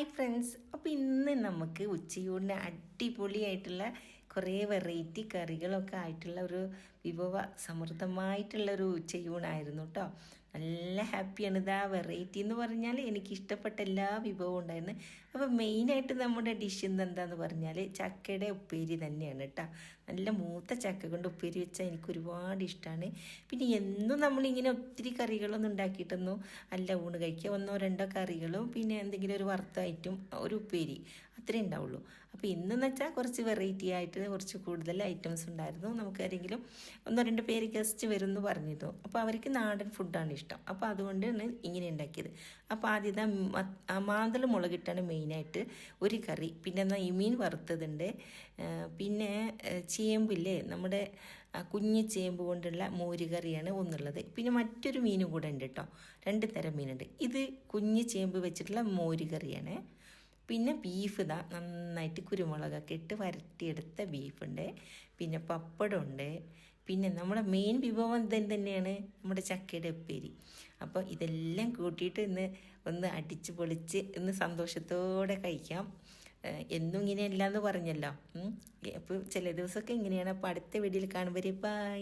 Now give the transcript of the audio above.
Hi friends, അപ്പോൾ ഇന്ന് നമുക്ക് ഉച്ചയൂണിന് അടിപൊളിയായിട്ടുള്ള കുറേ വെറൈറ്റി കറികളൊക്കെ ആയിട്ടുള്ള ഒരു വിഭവ സമൃദ്ധമായിട്ടുള്ളൊരു ഉച്ചയൂണായിരുന്നു കേട്ടോ. നല്ല ഹാപ്പിയാണ്. ഇതാ വെറൈറ്റി എന്ന് പറഞ്ഞാൽ എനിക്കിഷ്ടപ്പെട്ട എല്ലാ വിഭവവും ഉണ്ടായിരുന്നു. അപ്പോൾ മെയിനായിട്ട് നമ്മുടെ ഡിഷ് ഇന്ന് എന്താണെന്ന് പറഞ്ഞാൽ ചക്കയുടെ ഉപ്പേരി തന്നെയാണ് കേട്ടോ. നല്ല മൂത്ത ചക്ക കൊണ്ട് ഉപ്പേരി വെച്ചാൽ എനിക്ക് ഒരുപാട് ഇഷ്ടമാണ്. പിന്നെ എന്നും നമ്മളിങ്ങനെ ഒത്തിരി കറികളൊന്നും ഉണ്ടാക്കിയിട്ടൊന്നും അല്ല ഊണ് കഴിക്കുക. ഒന്നോ രണ്ടോ കറികളും പിന്നെ എന്തെങ്കിലും ഒരു വറുത്ത ഐറ്റം, ഒരു ഉപ്പേരി, അത്രേ ഉണ്ടാവുള്ളൂ. അപ്പോൾ ഇന്നെന്ന് വെച്ചാൽ കുറച്ച് വെറൈറ്റി ആയിട്ട് കുറച്ച് കൂടുതൽ ഐറ്റംസ് ഉണ്ടായിരുന്നു. നമുക്കാരെങ്കിലും ഒന്നോ രണ്ടോ പേര് ഗസ്റ്റ് വരും എന്ന് പറഞ്ഞിരുന്നു. അപ്പോൾ അവർക്ക് നാടൻ ഫുഡാണ് ഇഷ്ടം. അപ്പോൾ അതുകൊണ്ടാണ് ഇങ്ങനെ ഉണ്ടാക്കിയത്. അപ്പോൾ ആദ്യം മാന്തൾ മുളകിട്ടാണ് മെയിനായിട്ട് ഒരു കറി. പിന്നെ ഈ മീൻ വറുത്തതുണ്ട്. പിന്നെ ചേമ്പില്ലേ, നമ്മുടെ കുഞ്ഞ് ചേമ്പ് കൊണ്ടുള്ള മോര് കറിയാണ് ഒന്നുള്ളത്. പിന്നെ മറ്റൊരു മീനും കൂടെ ഉണ്ട് കേട്ടോ. 2 തരം മീനുണ്ട്. ഇത് കുഞ്ഞ് ചേമ്പ് വെച്ചിട്ടുള്ള മോര് കറിയാണ്. പിന്നെ ബീഫ് ഇതാ നന്നായിട്ട് കുരുമുളകൊക്കെ ഇട്ട് വരട്ടിയെടുത്ത ബീഫുണ്ട്. പിന്നെ പപ്പടമുണ്ട്. പിന്നെ നമ്മുടെ മെയിൻ വിഭവം തന്നെയാണ് നമ്മുടെ ചക്കയുടെ ഉപ്പേരി. അപ്പോൾ ഇതെല്ലാം കൂട്ടിയിട്ട് ഇന്ന് ഒന്ന് അടിച്ച് പൊളിച്ച് ഇന്ന് സന്തോഷത്തോടെ കഴിക്കാം. എന്നും ഇങ്ങനെയല്ല എന്ന് പറഞ്ഞല്ലോ. അപ്പോൾ ചില ദിവസമൊക്കെ ഇങ്ങനെയാണ്. അപ്പോൾ അടുത്ത വീഡിയോയിൽ കാണുമ്പോൾ ബൈ.